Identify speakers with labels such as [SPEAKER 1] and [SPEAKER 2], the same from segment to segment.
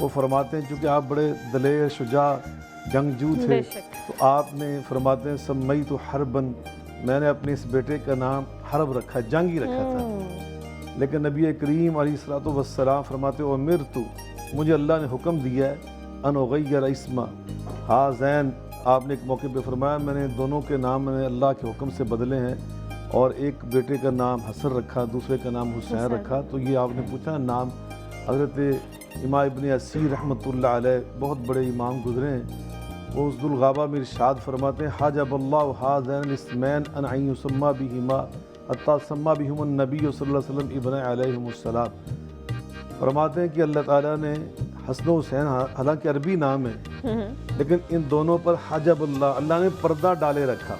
[SPEAKER 1] وہ فرماتے ہیں چونکہ آپ بڑے دلیر شجاع جنگجو تھے
[SPEAKER 2] بے شک۔
[SPEAKER 1] تو آپ نے فرماتے ہیں سمیت حربن، میں نے اپنے اس بیٹے کا نام حرب رکھا، جنگ ہی رکھا تھا، لیکن نبی کریم علیہ الصلوۃ والسلام فرماتے ہیں امرت، مجھے اللہ نے حکم دیا ہے ان اغیر اسما ہذین، آپ نے ایک موقع پہ فرمایا میں نے دونوں کے نام میں نے اللہ کے حکم سے بدلے ہیں، اور ایک بیٹے کا نام حسن رکھا، دوسرے کا نام حسین رکھا۔ تو یہ آپ نے پوچھا نام، حضرت امام ابن اسیر رحمۃ اللہ علیہ بہت بڑے امام گزرے ہیں، وہ اس الغابہ میں ارشاد فرماتے ہیں حجب اللہ ہذین الاسمین ان ان یسمى بہما حتی سمى بہم النبی صلی اللہ علیہ وسلم ابن علیہم السلام، فرماتے ہیں کہ اللہ تعالیٰ نے حسن و حسین حالانکہ عربی نام ہے لیکن ان دونوں پر حجب اللہ نے پردہ ڈالے رکھا،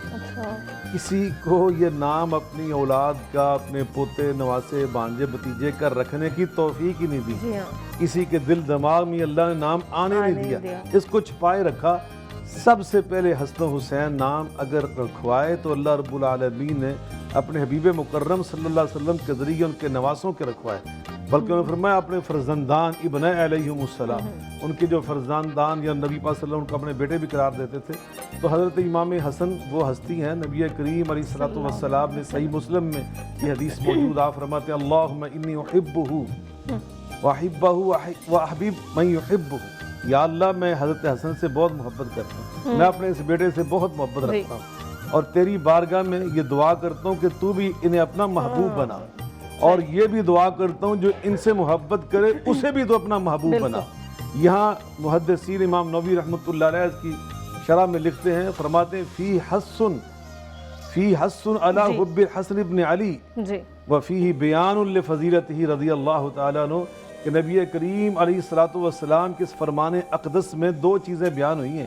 [SPEAKER 1] کسی کو یہ نام اپنی اولاد کا، اپنے پوتے نواسے بانجے بتیجے کا رکھنے کی توفیق ہی نہیں دی، کسی کے دل دماغ میں اللہ نے نام آنے نہیں دیا، اس کو چھپائے رکھا۔ سب سے پہلے حسن و حسین نام اگر رکھوائے تو اللہ رب العالمین نے اپنے حبیب مکرم صلی اللہ علیہ وسلم کے ذریعے ان کے نواسوں کے رکھوائے، بلکہ انہوں نے فرمایا اپنے فرزندان ابن علیہم السلام، ان کے جو فرزندان یا نبی پاک صلی اللہ علیہ وسلم ان کو اپنے بیٹے بھی قرار دیتے تھے۔ تو حضرت امام حسن وہ ہستی ہیں، نبی کریم علیہ الصلوۃ والسلام نے صحیح مسلم میں یہ حدیث موجود، آپ فرماتے ہیں اللہم انی احبہ واحبہ واحبب من یحبہ، یا اللہ میں حضرت حسن سے بہت محبت کرتا ہوں، میں اپنے اس بیٹے سے بہت محبت رکھتا ہوں، اور تیری بارگاہ میں یہ دعا کرتا ہوں کہ تو بھی انہیں اپنا محبوب بنا، اور یہ بھی دعا کرتا ہوں جو ان سے محبت کرے اسے بھی تو اپنا محبوب بنا۔ یہاں محدثین امام نووی رحمۃ اللہ علیہ کی شرح میں لکھتے ہیں، فرماتے ہیں فی حسن علی حب الحسن ابن علی وفیہ بیان لفضیلتہ رضی اللہ تعالیٰ عنہ، کہ نبی کریم علیہ الصلوۃ والسلام کے اس فرمان اقدس میں دو چیزیں بیان ہوئی ہیں،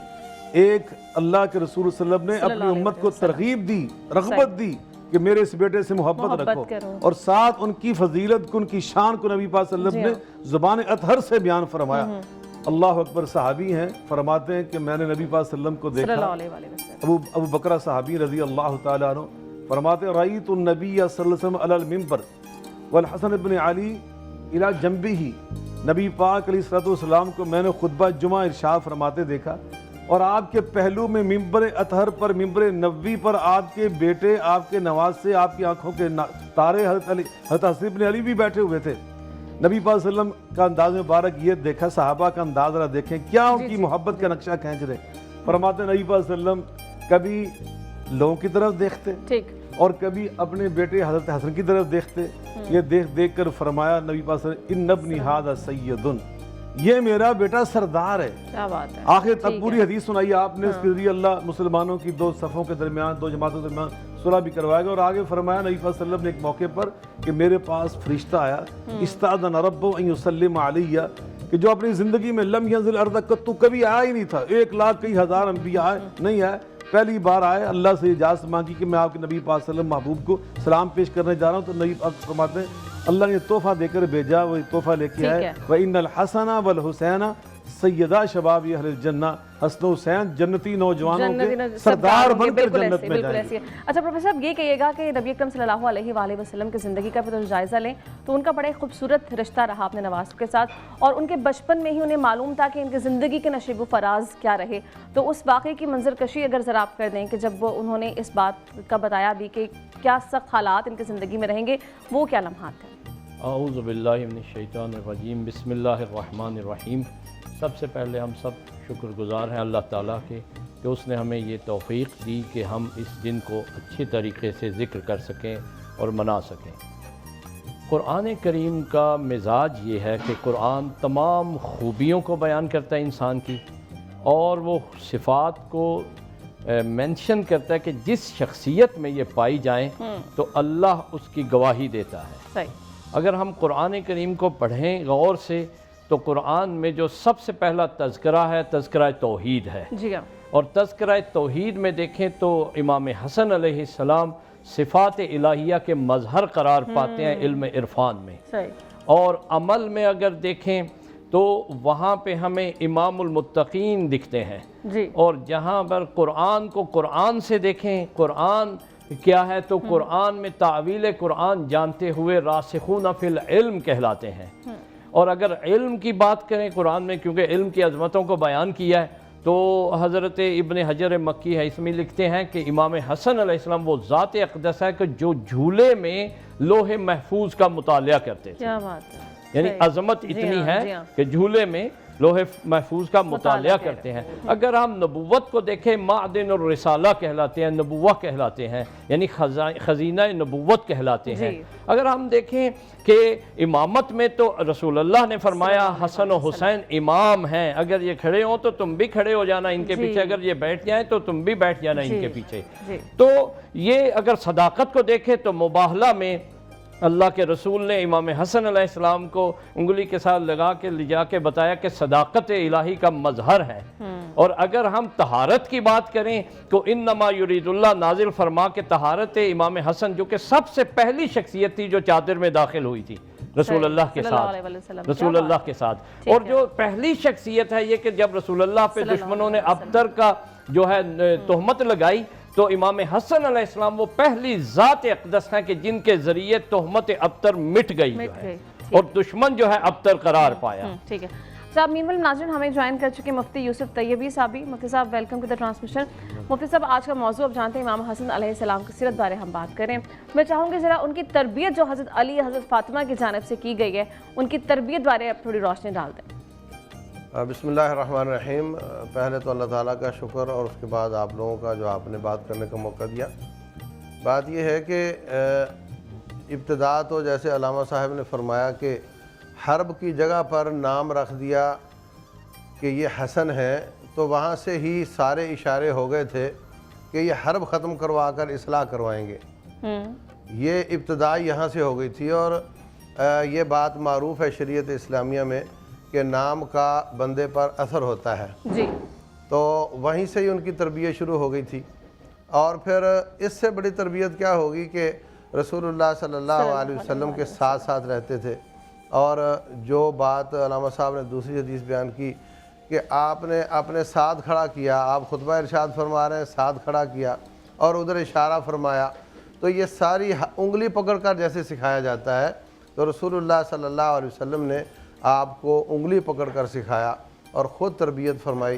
[SPEAKER 1] ایک اللہ کے رسول صلی اللہ علیہ وسلم نے اپنی امت کو ترغیب دی، رغبت دی کہ میرے اس بیٹے سے محبت رکھو، اور ساتھ ان کی فضیلت کو، ان کی شان کو نبی پاک صلی اللہ علیہ وسلم نے زبان اطہر سے بیان فرمایا۔ اللہ اکبر صحابی ہیں، فرماتے ہیں کہ میں نے نبی پاک صلی اللہ علیہ وسلم کو دیکھا، ابو بکرہ صحابی رضی اللہ تعالیٰ عنہ فرماتے ہیں رأیت النبی صلی اللہ علیہ وسلم علی المنبر والحسن ابن علی الی جنبہ، نبی پاک علیہ الصلوۃ والسلام کو میں نے خطبہ جمعہ ارشاد فرماتے دیکھا، اور آپ کے پہلو میں ممبر اطہر پر، ممبر نبوی پر آپ کے بیٹے، آپ کے نواسے، آپ کی آنکھوں کے تارے حضرت حسن ابن علی بھی بیٹھے ہوئے تھے۔ نبی پاک صلی اللہ علیہ وسلم کا انداز مبارک یہ دیکھا، صحابہ کا انداز ذرا دیکھیں کیا ان کی محبت کا نقشہ کھینچ رہے۔ فرماتے ہیں نبی پاک صلی اللہ علیہ وسلم کبھی لوگوں کی طرف دیکھتے اور کبھی اپنے بیٹے حضرت حسن کی طرف دیکھتے، یہ دیکھ کر فرمایا نبی پاک صلی اللہ علیہ وسلم ان ابنی ھذا سید، یہ میرا بیٹا سردار ہے۔
[SPEAKER 2] کیا بات ہے،
[SPEAKER 1] آخر تک پوری حدیث سنائی آپ نے، اس کے ذریعے اللہ مسلمانوں کی دو صفوں کے درمیان، دو جماعتوں کے درمیان صلح بھی کروائے گا، اور آگے فرمایا نبی صلی اللہ علیہ وسلم نے ایک موقع پر کہ میرے پاس فرشتہ آیا استاذن ربہ ان یسلم علیہ، کہ جو اپنی زندگی میں لم ینزل ارض قط، کبھی آیا ہی نہیں تھا، 1,00,000 کئی ہزار انبیاء آئے نہیں آئے، پہلی بار آئے، اللہ سے اجازت مانگی کہ میں آپ کے نبی پاک صلی اللہ علیہ وسلم محبوب کو سلام پیش کرنے جا رہا ہوں، تو نبی پاک فرماتے ہیں اللہ نے تحفہ دے کر بھیجا، وہ تحفہ لے کے آئے وَإِنَّ الْحَسَنَ وَالْحُسَيْنَ سیدہ شباب اہل الجنہ، حسن و حسین جنتی نوجوانوں کے سردار بن کر جنت میں جائیں گے۔
[SPEAKER 2] اچھا پروفیسر صاحب یہ کہیے گا کہ نبی اکرم صلی اللہ علیہ وآلہ وسلم کی زندگی کا پھر جائزہ لیں تو ان کا بڑا خوبصورت رشتہ رہا اپنے نواز کے ساتھ، اور ان کے بچپن میں ہی انہیں معلوم تھا کہ ان کی زندگی کے نشیب و فراز کیا رہے، تو اس واقعے کی منظر کشی اگر ذرا آپ کر دیں کہ جب انہوں نے اس بات کا بتایا بھی کہ کیا سخت حالات ان کی زندگی میں رہیں گے، وہ کیا لمحات ہیں؟
[SPEAKER 3] اعوذ باللہ من الشیطان الرجیم، بسم اللہ الرحمن الرحیم۔ سب سے پہلے ہم سب شکر گزار ہیں اللہ تعالیٰ کے کہ اس نے ہمیں یہ توفیق دی کہ ہم اس دن کو اچھی طریقے سے ذکر کر سکیں اور منا سکیں۔ قرآن کریم کا مزاج یہ ہے کہ قرآن تمام خوبیوں کو بیان کرتا ہے انسان کی، اور وہ صفات کو مینشن کرتا ہے کہ جس شخصیت میں یہ پائی جائیں تو اللہ اس کی گواہی دیتا ہے۔
[SPEAKER 2] صحیح۔
[SPEAKER 3] اگر ہم قرآن کریم کو پڑھیں غور سے تو قرآن میں جو سب سے پہلا تذکرہ ہے تذکرہ توحید ہے، اور تذکرہ توحید میں دیکھیں تو امام حسن علیہ السلام صفات الہیہ کے مظہر قرار پاتے ہیں علم عرفان میں، اور عمل میں اگر دیکھیں تو وہاں پہ ہمیں امام المتقین دکھتے ہیں، اور جہاں پر قرآن کو قرآن سے دیکھیں، قرآن کیا ہے تو قرآن میں تعویل قرآن جانتے ہوئے راسخون فی العلم کہلاتے ہیں، اور اگر علم کی بات کریں قرآن میں، کیونکہ علم کی عظمتوں کو بیان کیا ہے، تو حضرت ابن حجر مکی ہے اس میں لکھتے ہیں کہ امام حسن علیہ السلام وہ ذات اقدس ہے کہ جو جھولے میں لوح محفوظ کا مطالعہ کرتے تھے.
[SPEAKER 2] کیا بات ہے.
[SPEAKER 3] یعنی عظمت اتنی ہے کہ جھولے میں لوح محفوظ کا مطالعہ کرتے ہیں. اگر ہم نبوت کو دیکھیں، معدن الرسالہ کہلاتے ہیں، نبوہ کہلاتے ہیں، یعنی خزینہ نبوت کہلاتے ہیں. اگر ہم دیکھیں کہ امامت میں تو رسول اللہ نے فرمایا حسن و حسین امام ہیں، اگر یہ کھڑے ہوں تو تم بھی کھڑے ہو جانا ان کے پیچھے، اگر یہ بیٹھ جائیں تو تم بھی بیٹھ جانا ان کے پیچھے. تو یہ اگر صداقت کو دیکھیں تو مباہلہ میں اللہ کے رسول نے امام حسن علیہ السلام کو انگلی کے ساتھ لگا کے لے جا کے بتایا کہ صداقت الہی کا مظہر ہے. اور اگر ہم طہارت کی بات کریں تو انما یرید اللہ نازل فرما کے طہارت امام حسن، جو کہ سب سے پہلی شخصیت تھی جو چادر میں داخل ہوئی تھی رسول اللہ کے ساتھ، اور جو پہلی شخصیت ہے یہ کہ جب رسول اللہ پہ دشمنوں نے ابتر کا جو ہے تہمت لگائی تو امام حسن علیہ السلام وہ پہلی ذات اقدس ہیں کہ جن کے ذریعے تہمت ابتر مٹ گئی جو ہے اور دشمن جو ہے ابتر قرار پایا.
[SPEAKER 2] ٹھیک ہے صاحب. مین ناظرین ہمیں جوائن کر چکے مفتی یوسف طیبی صاحب. مفتی صاحب ویلکم ٹو دا ٹرانسمیشن. مفتی صاحب آج کا موضوع آپ جانتے ہیں امام حسن علیہ السلام کی سیرت بارے ہم بات کریں. میں چاہوں گی ذرا ان کی تربیت جو حضرت علی حضرت فاطمہ کی جانب سے کی گئی ہے ان کی تربیت بارے آپ تھوڑی روشنی ڈال دیں.
[SPEAKER 4] بسم اللہ الرحمن الرحیم. پہلے تو اللہ تعالیٰ کا شکر اور اس کے بعد آپ لوگوں کا جو آپ نے بات کرنے کا موقع دیا. بات یہ ہے کہ ابتدا تو جیسے علامہ صاحب نے فرمایا کہ حرب کی جگہ پر نام رکھ دیا کہ یہ حسن ہے، تو وہاں سے ہی سارے اشارے ہو گئے تھے کہ یہ حرب ختم کروا کر اصلاح کروائیں گے. یہ ابتدا یہاں سے ہو گئی تھی، اور یہ بات معروف ہے شریعت اسلامیہ میں کہ نام کا بندے پر اثر ہوتا ہے. تو وہیں سے ہی ان کی تربیت شروع ہو گئی تھی. اور پھر اس سے بڑی تربیت کیا ہوگی کہ رسول اللہ صلی اللہ علیہ وسلم کے ساتھ ساتھ رہتے تھے. اور جو بات علامہ صاحب نے دوسری حدیث بیان کی کہ آپ نے اپنے ساتھ کھڑا کیا، آپ خطبہ ارشاد فرما رہے ہیں، ساتھ کھڑا کیا اور ادھر اشارہ فرمایا، تو یہ ساری انگلی پکڑ کر جیسے سکھایا جاتا ہے، تو رسول اللہ صلی اللہ علیہ وسلم نے آپ کو انگلی پکڑ کر سکھایا اور خود تربیت فرمائی.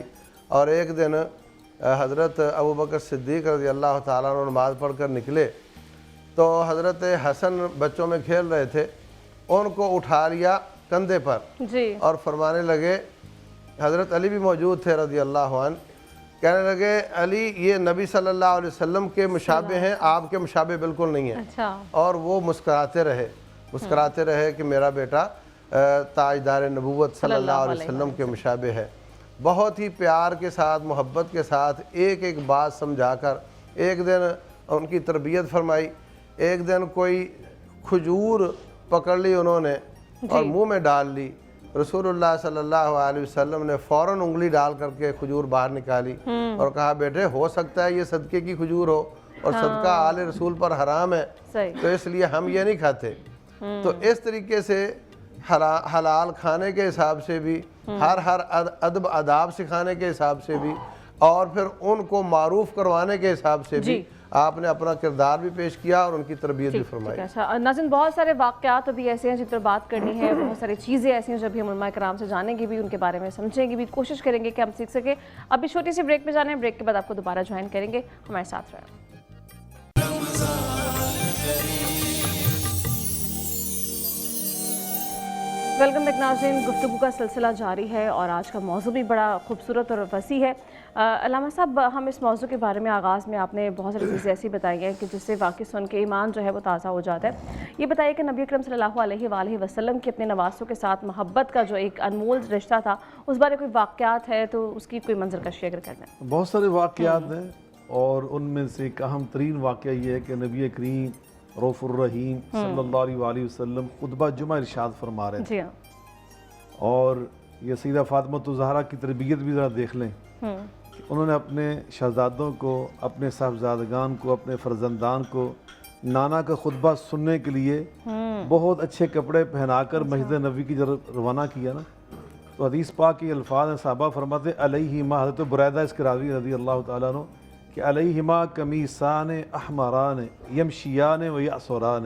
[SPEAKER 4] اور ایک دن حضرت ابوبکر صدیق رضی اللہ تعالیٰ عنہ نماز پڑھ کر نکلے تو حضرت حسن بچوں میں کھیل رہے تھے، ان کو اٹھا لیا کندھے پر اور فرمانے لگے. حضرت علی بھی موجود تھے رضی اللہ عنہ. کہنے لگے علی یہ نبی صلی اللہ علیہ وسلم کے مشابہ ہیں، آپ کے مشابہ بالکل نہیں ہیں. اور وہ مسکراتے رہے کہ میرا بیٹا تاجدار نبوت صلی اللہ علیہ وسلم کے مشابہ ہے. بہت ہی پیار کے ساتھ، محبت کے ساتھ ایک ایک بات سمجھا کر ایک دن ان کی تربیت فرمائی. ایک دن کوئی کھجور پکڑ لی انہوں نے اور منہ میں ڈال لی. رسول اللہ صلی اللہ علیہ وسلم نے فوراً انگلی ڈال کر کے کھجور باہر نکالی اور کہا بیٹے ہو سکتا ہے یہ صدقے کی کھجور ہو اور صدقہ آل رسول پر حرام ہے، تو اس لیے ہم یہ نہیں کھاتے. تو اس طریقے سے حلال کھانے کے حساب سے بھی، ہر ادب آداب سکھانے کے حساب سے بھی، اور پھر ان کو معروف کروانے کے حساب سے بھی آپ نے اپنا کردار بھی پیش کیا اور ان کی تربیت بھی فرمائی.
[SPEAKER 2] ناظرین بہت سارے واقعات ابھی ایسے ہیں جن پر بات کرنی ہے، بہت ساری چیزیں ایسی ہیں جو ابھی ہم علماء کرام سے جانیں گے بھی، ان کے بارے میں سمجھیں گے بھی، کوشش کریں گے کہ ہم سیکھ سکیں. ابھی چھوٹی سی بریک پہ جانے ہیں، بریک کے بعد آپ کو دوبارہ جوائن کریں گے. ہمارے ساتھ رہیں. ویلکم بیک ناظرین. گفتگو کا سلسلہ جاری ہے اور آج کا موضوع بھی بڑا خوبصورت اور وسیع ہے. علامہ صاحب ہم اس موضوع کے بارے میں آغاز میں آپ نے بہت ساری چیزیں ایسی بتائی ہیں کہ جس سے واقعی سن کے ایمان جو ہے وہ تازہ ہو جاتا ہے. یہ بتائیے کہ نبی اکرم صلی اللہ علیہ وآلہ وسلم کے اپنے نواسوں کے ساتھ محبت کا جو ایک انمول رشتہ تھا، اس بارے کوئی واقعات ہے تو اس کی کوئی منظر کشی اگر کرنا ہے.
[SPEAKER 1] بہت سارے واقعات ہیں اور ان میں سے ایک اہم ترین واقعہ یہ ہے کہ نبی کریم رؤوف الرحیم صلی اللہ علیہ وآلہ وسلم خطبہ جمعہ ارشاد فرما رہے تھے. اور یہ سیدہ فاطمہ الزہرا کی تربیت بھی ذرا دیکھ لیں. انہوں نے اپنے شہزادوں کو، اپنے صاحبزادگان کو، اپنے فرزندان کو نانا کا خطبہ سننے کے لیے بہت اچھے کپڑے پہنا کر مسجد نبوی کی طرف روانہ کیا نا. تو حدیث پاک کے الفاظ ہیں، صحابہ فرماتے علیہما، حضرت برائدہ اس کے راوی رضی اللہ تعالیٰ عنہ کہ علیہما قمیصان احمران یمشیان و یعصران،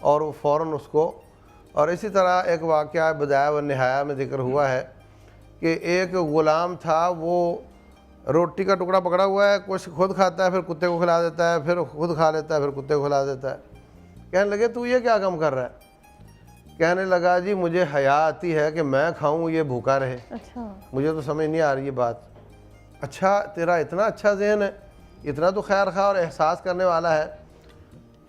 [SPEAKER 4] اور وہ فوراً اس کو، اور اسی طرح ایک واقعہ بدایہ و نہایہ میں ذکر ہوا ہے کہ ایک غلام تھا، وہ روٹی کا ٹکڑا پکڑا ہوا ہے، کچھ خود کھاتا ہے پھر کتے کو کھلا دیتا ہے، پھر خود کھا لیتا ہے پھر کتے کو کھلا دیتا ہے۔ کہنے لگے تو یہ کیا کام کر رہا ہے؟ کہنے لگا جی مجھے حیا آتی ہے کہ میں کھاؤں یہ بھوکا رہے،
[SPEAKER 2] اچھا
[SPEAKER 4] مجھے تو سمجھ نہیں آ رہی یہ بات۔ اچھا تیرا اتنا اچھا ذہن ہے، اتنا تو خیر خواہ اور احساس کرنے والا ہے۔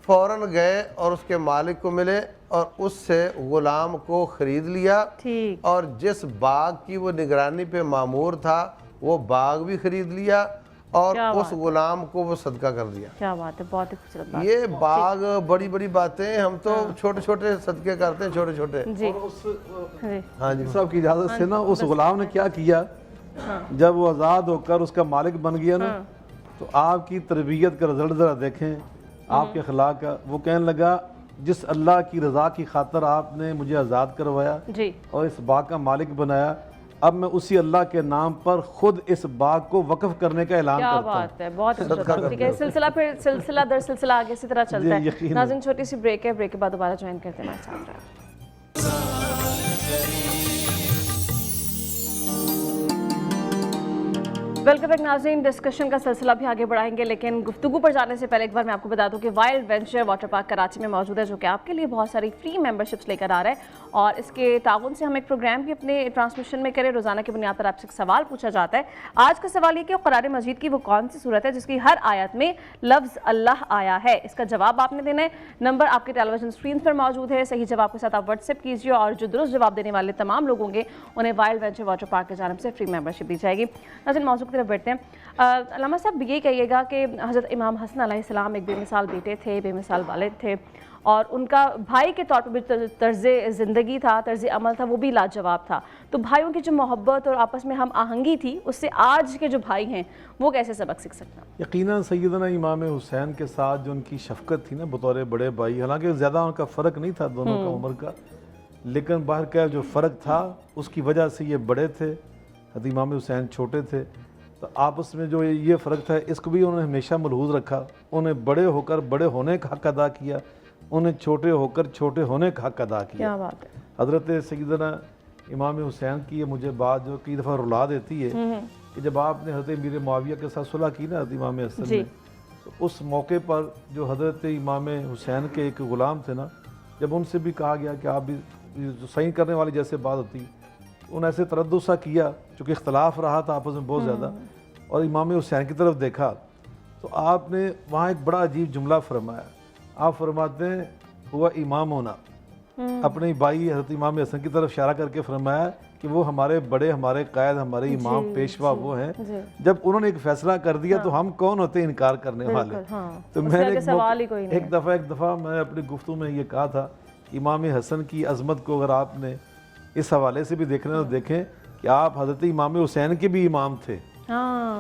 [SPEAKER 4] فوراً گئے اور اس کے مالک کو ملے اور اس سے غلام کو خرید لیا،
[SPEAKER 2] ٹھیک،
[SPEAKER 4] اور جس باغ کی وہ نگرانی پہ مامور تھا وہ باغ بھی خرید لیا اور
[SPEAKER 2] کیا
[SPEAKER 4] اس غلام کو وہ صدقہ کر دیا۔
[SPEAKER 2] کیا بات ہے، بہت ہی خوبصورت بات۔
[SPEAKER 4] یہ باغ بڑی بڑی باتیں، ہم تو چھوٹے چھوٹے صدقے کرتے ہیں، چھوٹے چھوٹے۔
[SPEAKER 2] جی جی
[SPEAKER 4] ہاں جی
[SPEAKER 1] صاحب کی اجازت سے نا اس غلام نے کیا کیا، جب وہ آزاد ہو کر اس کا مالک بن گیا نا، تو آپ کی تربیت کا رزلٹ ذرا دیکھیں، آپ کے اخلاق کا۔ وہ کہنے لگا جس اللہ کی رضا کی خاطر آپ نے مجھے آزاد کروایا
[SPEAKER 2] جی،
[SPEAKER 1] اور اس باغ کا مالک بنایا، اب میں اسی اللہ کے نام پر خود اس باغ کو وقف کرنے کا اعلان
[SPEAKER 2] کیا
[SPEAKER 1] کرتا ہوں۔
[SPEAKER 2] بات ہے، بہت ہی خوبصورت بات۔ ٹھیک ہے، سلسلہ پھر سلسلہ در سلسلہ آگے اسی طرح چلتا ہے۔
[SPEAKER 1] یقیناً۔
[SPEAKER 2] ناظرین چھوٹی سی بریک ہے، بریک کے بعد دوبارہ جوائن کرتے ہیں ہمارے ساتھ رہیں۔ ویلکم بیک ناظرین، ڈسکشن کا سلسلہ بھی آگے بڑھائیں گے، لیکن گفتگو پر جانے سے پہلے ایک بار میں آپ کو بتا دوں کہ Wild Venture Water Park Karachi میں موجود ہے، جو کہ آپ کے لیے بہت ساری فری ممبرشپس لے کر آ رہا ہے، اور اس کے تعاون سے ہم ایک پروگرام بھی اپنے ٹرانسمیشن میں کریں۔ روزانہ کی بنیاد پر آپ سے ایک سوال پوچھا جاتا ہے۔ آج کا سوال یہ کہ قرآن مجید کی وہ کون سی صورت ہے جس کی ہر آیت میں لفظ اللہ آیا ہے؟ اس کا جواب آپ نے دینا ہے۔ نمبر آپ کے ٹیلی ویژن اسکرین پر موجود ہے، صحیح جواب کے ساتھ آپ واٹس ایپ کیجیے، اور جو درست جواب دینے والے تمام لوگ ہوں گے انہیں وائلڈ وینچر واٹر پارک کی جانب سے فری ممبرشپ دی جائے گی۔ ناظرین موضوع کی طرف بڑھتے ہیں۔ علامہ صاحب یہ کہیے گا کہ حضرت امام حسن علیہ السلام ایک بے مثال بیٹے تھے، بے مثال والد تھے، اور ان کا بھائی کے طور پر بھی طرز زندگی تھا، طرز عمل تھا، وہ بھی لاجواب تھا۔ تو بھائیوں کی جو محبت اور آپس میں ہم آہنگی تھی، اس سے آج کے جو بھائی ہیں وہ کیسے سبق سیکھ سکتے ہیں؟
[SPEAKER 1] یقیناً سیدنا امام حسین کے ساتھ جو ان کی شفقت تھی نا بطور بڑے بھائی، حالانکہ زیادہ ان کا فرق نہیں تھا دونوں کا عمر کا، لیکن باہر کا جو فرق تھا اس کی وجہ سے یہ بڑے تھے، حضرت امام حسین چھوٹے تھے، تو آپس میں جو یہ فرق تھا اس کو بھی انہوں نے ہمیشہ ملحوظ رکھا۔ انہیں بڑے ہو کر بڑے ہونے کا حق ادا کیا، انہیں چھوٹے ہو کر چھوٹے ہونے کا حق ادا کیا۔
[SPEAKER 2] کیا بات ہے۔
[SPEAKER 1] حضرت سیدنا امام حسین کی یہ مجھے بات جو کئی دفعہ رلا دیتی ہے کہ جب آپ نے حضرت امیر معاویہ کے ساتھ صلح کی نا حضرت امام حسن نے، تو اس موقع پر جو حضرت امام حسین کے ایک غلام تھے نا، جب ان سے بھی کہا گیا کہ آپ بھی صحیح کرنے والی جیسے بات ہوتی، انہوں نے ایسے تردد سا کیا، چونکہ اختلاف رہا تھا آپس میں بہت زیادہ، اور امام حسین کی طرف دیکھا تو آپ نے وہاں ایک بڑا عجیب جملہ فرمایا۔ آپ فرماتے ہیں ہوا امام ہونا، اپنے بھائی حضرت امام حسن کی طرف اشارہ کر کے فرمایا کہ وہ ہمارے بڑے، ہمارے قائد، ہمارے امام پیشوا وہ ہیں۔ جب انہوں نے ایک فیصلہ کر دیا تو ہم کون ہوتے ہیں انکار کرنے والے؟ تو میں نے ایک دفعہ میں نے اپنی گفتگو میں یہ کہا تھا کہ امام حسن کی عظمت کو اگر آپ نے اس حوالے سے بھی دیکھنا تو دیکھیں کہ آپ حضرت امام حسین کے بھی امام تھے۔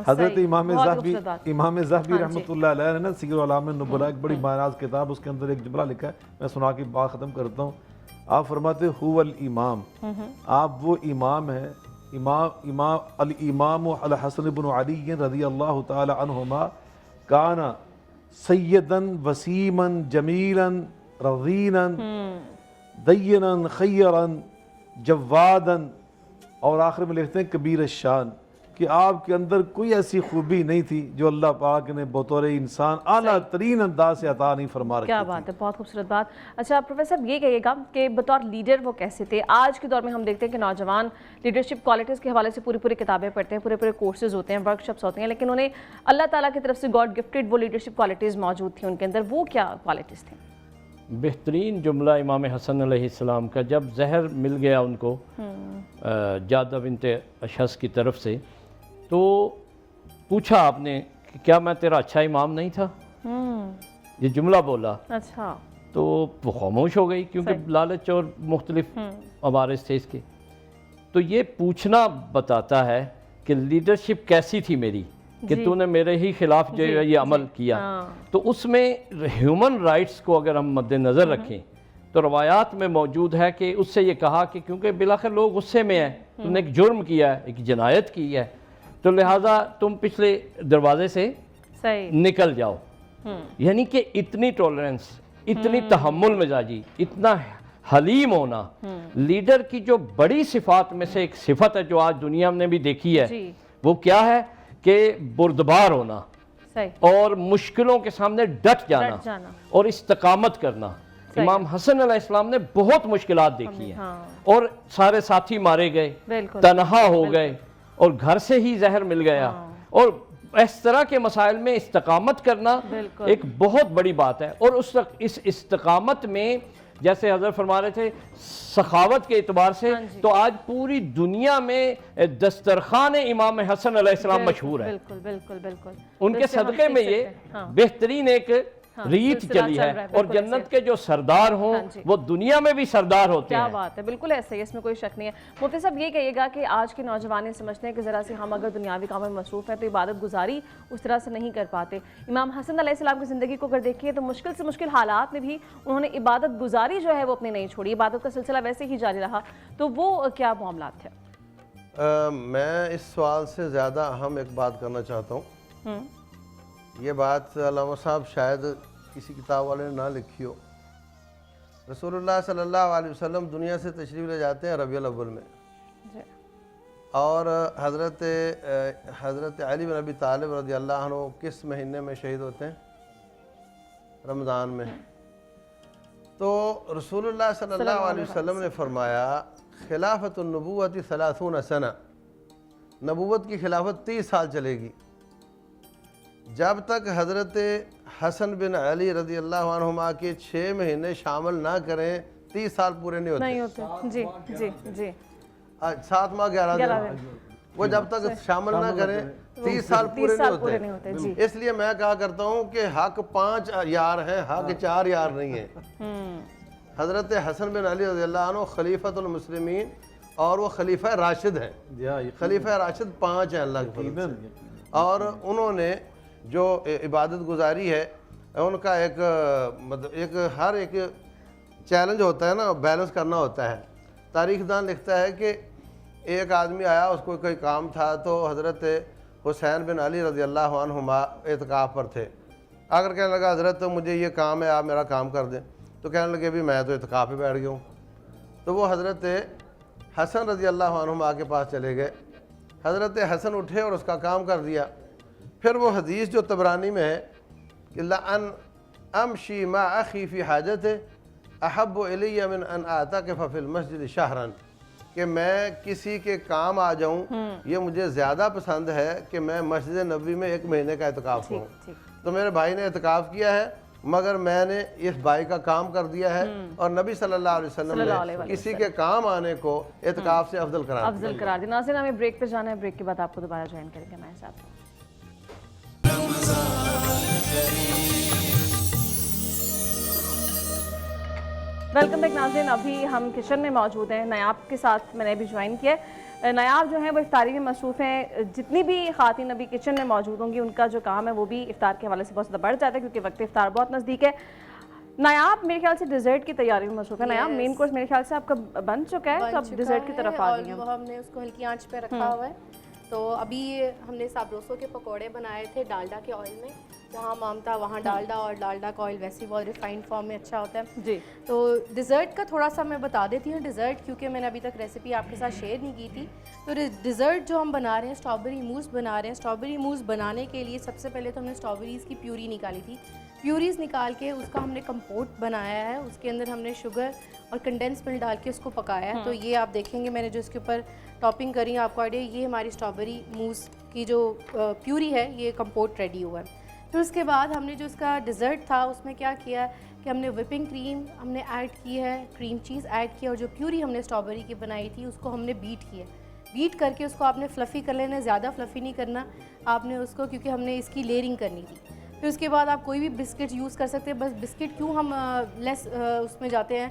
[SPEAKER 1] حضرت امام زہبی رحمۃ اللہ علیہ نے نا سیر اعلام النبلاء ایک بڑی معناز کتاب، اس کے اندر ایک جملہ لکھا ہے، میں سنا کے بات ختم کرتا ہوں۔ آپ فرماتے هو الامام، آپ وہ امام ہیں، الامام الحسن بن علی رضی اللہ تعالی عنہما کان سیدا وسیما جمیلا رضینا دینا خیرا جوادا، اور آخر میں لکھتے ہیں کبیر الشان، کہ آپ کے اندر کوئی ایسی خوبی نہیں تھی جو اللہ پاک نے بطور انسان اعلیٰ ترین انداز سے عطا نہیں فرما رکھی۔
[SPEAKER 2] کیا بات ہے، بہت خوبصورت بات۔ اچھا پروفیسر صاحب یہ کہیے گا کہ بطور لیڈر وہ کیسے تھے؟ آج کے دور میں ہم دیکھتے ہیں کہ نوجوان لیڈرشپ کوالٹیز کے حوالے سے پوری کتابیں پڑھتے ہیں، پورے کورسز ہوتے ہیں، ورکشاپس ہوتے ہیں، لیکن انہیں اللہ تعالیٰ کی طرف سے گاڈ گفٹڈ وہ لیڈرشپ کوالٹیز موجود تھیں ان کے اندر، وہ کیا کوالٹیز تھیں؟
[SPEAKER 3] بہترین جملہ امام حسن علیہ السلام کا، جب زہر مل گیا ان کو جادہ بنت اشہس کی طرف سے، تو پوچھا آپ نے کہ کیا میں تیرا اچھا امام نہیں تھا؟ یہ جملہ بولا،
[SPEAKER 2] اچھا،
[SPEAKER 3] تو وہ خاموش ہو گئی کیونکہ لالچ اور مختلف عوارض تھے اس کے۔ تو یہ پوچھنا بتاتا ہے کہ لیڈرشپ کیسی تھی میری، کہ تو نے میرے ہی خلاف جو یہ عمل کیا۔ تو اس میں ہیومن رائٹس کو اگر ہم مد نظر رکھیں تو روایات میں موجود ہے کہ اس سے یہ کہا کہ کیونکہ بالآخر لوگ غصے میں ہیں، تم نے ایک جرم کیا ہے، ایک جنایت کی ہے، تو لہٰذا تم پچھلے دروازے سے نکل جاؤ۔ یعنی کہ اتنی ٹالرنس، اتنی تحمل مزاجی، اتنا حلیم ہونا، لیڈر کی جو بڑی صفات میں سے ایک صفت ہے جو آج دنیا نے بھی دیکھی ہے،
[SPEAKER 2] جی
[SPEAKER 3] وہ کیا ہے کہ بردبار ہونا
[SPEAKER 2] صحیح،
[SPEAKER 3] اور مشکلوں کے سامنے ڈٹ جانا اور استقامت کرنا۔ امام حسن علیہ السلام نے بہت مشکلات دیکھی ہیں اور سارے ساتھی مارے گئے،
[SPEAKER 2] بالکل
[SPEAKER 3] تنہا ہو گئے اور گھر سے ہی زہر مل گیا، اور اس طرح کے مسائل میں استقامت کرنا ایک بہت بڑی بات ہے۔ اور اس استقامت میں جیسے حضرت فرما رہے تھے سخاوت کے اعتبار سے، تو آج پوری دنیا میں دسترخوان امام حسن علیہ السلام مشہور ہے۔
[SPEAKER 2] بالکل بالکل بالکل،
[SPEAKER 3] ان کے صدقے میں یہ بہترین ایک ریت چلی ہے، اور جنت کے جو سردار ہوں وہ دنیا میں بھی سردار ہوتے ہیں۔
[SPEAKER 2] کیا بات ہے، بالکل ایسے ہی، اس میں کوئی شک نہیں ہے۔ مفتی صاحب یہ کہیے گا کہ آج کے نوجوان سمجھتے ہیں کہ ذرا سے ہم اگر دنیاوی کاموں میں مصروف ہیں تو عبادت گزاری اس طرح سے نہیں کر پاتے۔ امام حسن علیہ السلام کی زندگی کو اگر دیکھیے تو مشکل سے مشکل حالات میں بھی انہوں نے عبادت گزاری جو ہے وہ اپنی نہیں چھوڑی، عبادت کا سلسلہ ویسے ہی جاری رہا، تو وہ کیا معاملات تھے؟
[SPEAKER 4] میں اس سوال سے زیادہ اہم ایک بات کرنا چاہتا ہوں۔ یہ بات علامہ صاحب شاید کسی کتاب والے نے نہ لکھی ہو۔ رسول اللہ صلی اللہ علیہ وسلم دنیا سے تشریف لے جاتے ہیں ربیع الاول میں، اور حضرت علی بن ابی طالب رضی اللہ عنہ کس مہینے میں شہید ہوتے ہیں؟ رمضان میں۔ تو رسول اللہ صلی اللہ علیہ وسلم نے فرمایا خلافت النبوت 30 سنہ، نبوت کی خلافت 30 سال چلے گی، جب تک حضرت حسن بن علی رضی اللہ عنہما کے 6 مہینے شامل نہ کریں 30 سال پورے نہیں ہوتے۔
[SPEAKER 2] جی جی جی،
[SPEAKER 4] 7 ماہ 11 دن، وہ جب تک شامل نہ کریں 30 سال پورے نہیں ہوتے۔ اس لیے میں کہا کرتا ہوں کہ حق 5 یار ہیں، حق 4 یار نہیں ہیں۔ حضرت حسن بن علی رضی اللہ عنہ خلیفۃ المسلمین، اور وہ خلیفہ راشد ہیں، خلیفہ راشد 5 ہیں اللہ کے فضل سے، اور انہوں نے جو عبادت گزاری ہے ان کا ایک ہر ایک چیلنج ہوتا ہے نا، بیلنس کرنا ہوتا ہے۔ تاریخ دان لکھتا ہے کہ ایک آدمی آیا، اس کو کوئی کام تھا، تو حضرت حسین بن علی رضی اللہ عنہما اعتکاف پر تھے، اگر کہنے لگا حضرت مجھے یہ کام ہے آپ میرا کام کر دیں، تو کہنے لگے بھی میں تو اعتکاف پہ بیٹھ گیا ہوں۔ تو وہ حضرت حسن رضی اللہ عنہما کے پاس چلے گئے، حضرت حسن اٹھے اور اس کا کام کر دیا۔ پھر وہ حدیث جو طبرانی میں ہے کہ لَأَنْ أَمْشِي مَعَ أَخِي فِي حَاجَتِهِ أَحَبُّ إِلَيَّ مِنْ أَنْ أَعْتَكِفَ فِي الْمَسْجِدِ شَهْرًا، کہ میں کسی کے کام آ جاؤں یہ مجھے زیادہ پسند ہے کہ میں مسجد نبوی میں 1 مہینے کا اعتکاف کروں۔ تو میرے بھائی نے اعتکاف کیا ہے، مگر میں نے اس بھائی کا کام کر دیا ہے، اور نبی صلی اللہ علیہ وسلم نے کسی کے کام آنے کو اعتکاف سے افضل قرار
[SPEAKER 2] دیا۔ ناظرین ہمیں بریک پہ جانا ہے، بریک کے بعد آپ کو دوبارہ جوائن کریں گے ہمارے ساتھ۔ ویلکم بیک ناظرین، ابھی ہم کچن میں موجود ہیں، نیاب کے ساتھ میں نے بھی جوائن کیا ہے۔ نیاب جو ہیں وہ افطاری میں مصروف ہیں، جتنی بھی خواتین ابھی کچن میں موجود ہوں گی ان کا جو کام ہے وہ بھی افطار کے حوالے سے بہت زیادہ بڑھ جاتا ہے کیونکہ وقت افطار بہت نزدیک ہے۔ نیاب میرے خیال سے ڈیزرٹ کی تیاری میں مصروف ہے۔ نیاب مین کورس میرے خیال سے آپ کا بن چکا ہے، تو اب ڈیزرٹ کی طرف آ گئی ہیں۔
[SPEAKER 5] اور ہم نے اس کو ہلکی آنچ پہ رکھا ہوا ہے، تو ابھی ہم نے سابروسو کے پکوڑے بنائے تھے ڈالڈا کے آئل میں، جہاں مام تھا وہاں ڈالڈا، اور ڈالڈا کا آئل ویسے ہی بہت ریفائنڈ فارم میں اچھا ہوتا ہے
[SPEAKER 2] جی۔
[SPEAKER 5] تو ڈیزرٹ کا تھوڑا سا میں بتا دیتی ہوں، ڈیزرٹ کیونکہ میں نے ابھی تک ریسیپی آپ کے ساتھ شیئر نہیں کی تھی۔ تو ڈیزرٹ جو ہم بنا رہے ہیں اسٹرابیری موس بنا رہے ہیں۔ اسٹرابیری موس بنانے کے لیے سب سے پہلے تو ہم نے اسٹرابیریز کی پیوری نکالی تھی، پیوریز نکال کے اس کا ہم نے کمپوٹ بنایا ہے، اس کے اندر ہم نے شوگر اور کنڈینس ملک ڈال کے اس کو پکایا ہے۔ تو یہ آپ دیکھیں گے میں نے جو اس کے اوپر ٹاپنگ کری ہے، آپ کو آئیڈیا، یہ ہماری اسٹرابیری موس کی جو پیوری ہے، یہ کمپوٹ ریڈی ہوا ہے۔ پھر اس کے بعد ہم نے جو اس کا ڈیزرٹ تھا اس میں کیا کیا کہ ہم نے وپنگ کریم ہم نے ایڈ کی ہے، کریم چیز ایڈ کیا، اور جو پیوری ہم نے اسٹرابیری کی بنائی تھی اس کو ہم نے بیٹ کیا، بیٹ کر کے اس کو آپ نے فلفی کر لینا، زیادہ فلفی نہیں کرنا آپ نے اس کو، کیونکہ ہم نے اس کی لیئرنگ کرنی تھی۔ پھر اس کے بعد آپ کوئی بھی بسکٹ یوز کر سکتے ہیں، بس بسکٹ کیوں ہم لیس اس میں جاتے ہیں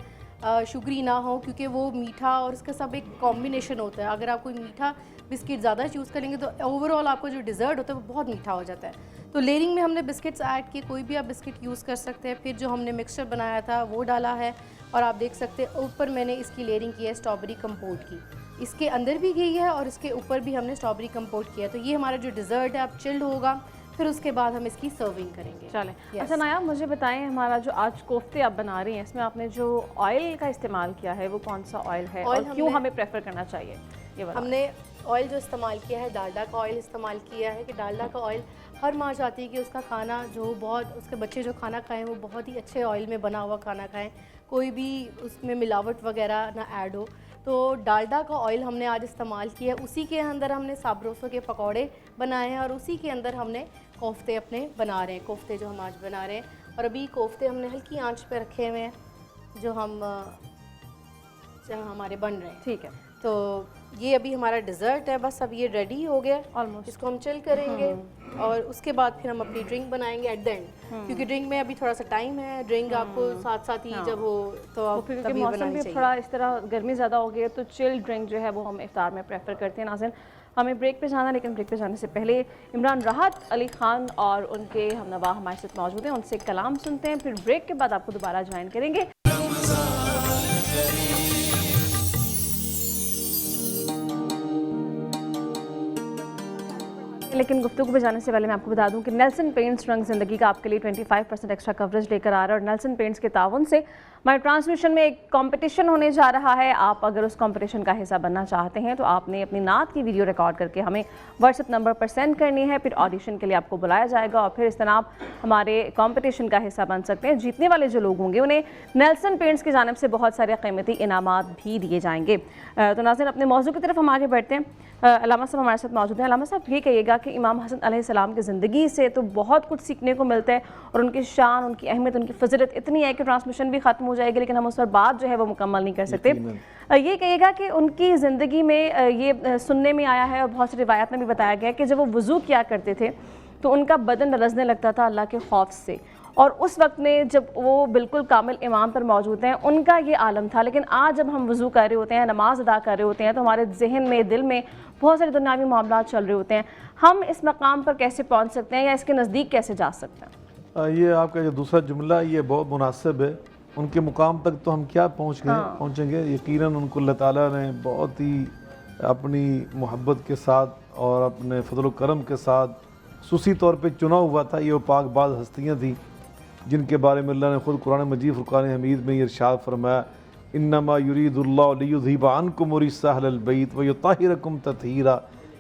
[SPEAKER 5] شوگری نہ ہو، کیونکہ وہ میٹھا اور اس کا سب ایک کمبینیشن ہوتا ہے، اگر آپ کوئی میٹھا بسکٹ زیادہ چوز کریں گے تو اوور آل آپ کو جو ڈیزرٹ ہوتا ہے وہ بہت میٹھا ہو جاتا ہے۔ تو لیئرنگ میں ہم نے بسکٹس ایڈ کیے، کوئی بھی آپ بسکٹ یوز کر سکتے ہیں۔ پھر جو ہم نے مکسچر بنایا تھا وہ ڈالا ہے، اور آپ دیکھ سکتے ہیں اوپر میں نے اس کی لیئرنگ کی ہے اسٹرابیری کمپوٹ کی، اس کے اندر بھی کی ہے اور اس کے اوپر بھی ہم نے اسٹرابیری کمپوٹ کیا ہے۔ تو یہ ہمارا جو ڈیزرٹ ہے اب چلڈ ہوگا، پھر اس کے بعد ہم اس کی سرونگ کریں گے.
[SPEAKER 2] چلیں. اچھا نایاب مجھے بتائیں ہمارا جو آج کوفتے آپ بنا رہی ہیں اس میں آپ نے جو آئل کا استعمال کیا ہے وہ کون سا آئل ہے اور کیوں ہمیں پریفر کرنا چاہیے؟
[SPEAKER 5] ہم نے آئل جو استعمال کیا ہے ڈالڈا کا آئل استعمال کیا ہے کہ ڈالڈا کا آئل ہر ماں چاہتی ہے کہ اس کا کھانا جو بہت اس کے بچے جو کھانا کھائیں وہ بہت ہی اچھے آئل میں بنا ہوا کھانا کھائیں, کوئی بھی اس میں ملاوٹ وغیرہ نہ ایڈ ہو. تو ڈالڈا کا آئل ہم نے آج استعمال کیا ہے, اسی کے اندر ہم نے سابروسو کے پکوڑے بنائے ہیں اور اسی کے اندر ہم نے کوفتے اپنے بنا رہے ہیں, کوفتے جو ہم آج بنا رہے ہیں. اور ابھی کوفتے ہم نے ہلکی آنچ پہ رکھے ہوئے ہیں جو ہمارے بن رہے ہیں.
[SPEAKER 2] ٹھیک ہے.
[SPEAKER 5] تو یہ ابھی ہمارا ڈیزرٹ ہے, بس اب یہ ریڈی ہو گیا
[SPEAKER 2] آلموسٹ.
[SPEAKER 5] اس کو ہم چل کریں گے اور اس کے بعد پھر ہم اپنی ڈرنک بنائیں گے ایٹ دا اینڈ, کیونکہ ڈرنک میں ابھی تھوڑا سا ٹائم ہے. ڈرنک آپ کو ساتھ ساتھ ہی جب ہو تو آپ
[SPEAKER 2] کیونکہ موسم بھی تھوڑا اس طرح گرمی زیادہ ہو گئی ہے تو چل ڈرنک جو ہے وہ ہم افطار میں پریفر کرتے ہیں. ناظرین ہمیں بریک پہ جانا, لیکن بریک پہ جانے سے پہلے عمران راحت علی خان اور ان کے ہمنوا ہمارے ساتھ موجود ہیں, ان سے کلام سنتے ہیں, پھر بریک کے بعد آپ کو دوبارہ جوائن کریں گے. لیکن گفتگو پہ جانے سے پہلے میں آپ کو بتا دوں کہ نیلسن پینٹس رنگ زندگی کا آپ کے لیے 25% ایکسٹرا کوریج لے کر آ رہا ہے, اور نیلسن پینٹس کے تعاون سے ہمارے ٹرانسمیشن میں ایک کمپٹیشن ہونے جا رہا ہے. آپ اگر اس کمپٹیشن کا حصہ بننا چاہتے ہیں تو آپ نے اپنی نعت کی ویڈیو ریکارڈ کر کے ہمیں واٹس ایپ نمبر پر سینڈ کرنی ہے, پھر آڈیشن کے لیے آپ کو بلایا جائے گا اور پھر اس طرح آپ ہمارے کمپٹیشن کا حصہ بن سکتے ہیں. جیتنے والے جو لوگ ہوں گے انہیں نیلسن پینٹس کی جانب سے بہت سارے قیمتی انعامات بھی دیے جائیں گے. تو ناظرین اپنے موضوع کی طرف ہم آگے بڑھتے ہیں. علامہ صاحب ہمارے ساتھ موجود ہیں. علامہ صاحب یہ کہیے گا کہ امام حسن علیہ السلام کی زندگی سے تو بہت کچھ سیکھنے کو ملتا ہے اور ان کی شان, ان کی اہمیت, ان کی فضیلت اتنی ہے کہ ٹرانسمیشن بھی ختم ہو جائے گی لیکن ہم اس پر بات جو ہے وہ مکمل نہیں کر سکتے. یہ کہیے گا کہ ان کی زندگی میں یہ سننے میں آیا ہے اور بہت سی روایات میں بھی بتایا گیا کہ جب وہ وضو کیا کرتے تھے تو ان کا بدن لرزنے لگتا تھا اللہ کے خوف سے, اور اس وقت میں جب وہ بالکل کامل امام پر موجود ہیں ان کا یہ عالم تھا. لیکن آج جب ہم وضو کر رہے ہوتے ہیں, نماز ادا کر رہے ہوتے ہیں تو ہمارے ذہن میں, دل میں بہت سارے دنیاوی معاملات چل رہے ہوتے ہیں. ہم اس مقام پر کیسے پہنچ سکتے ہیں یا اس کے نزدیک کیسے جا سکتے ہیں؟
[SPEAKER 1] یہ آپ کا جو دوسرا جملہ یہ بہت مناسب ہے. ان کے مقام تک تو ہم کیا پہنچیں گے. یقیناً ان کو اللہ تعالیٰ نے بہت ہی اپنی محبت کے ساتھ اور اپنے فضل و کرم کے ساتھ خصوصی طور پہ چنا ہوا تھا. یہ وہ پاک باز ہستیاں تھیں جن کے بارے میں اللہ نے خود قرآن مجید فرقان حمید میں یہ ارشاد فرمایا, انما یرید اللہ لیذھب عنکم الرجس اہل البیت ویطہرکم تطہیرا,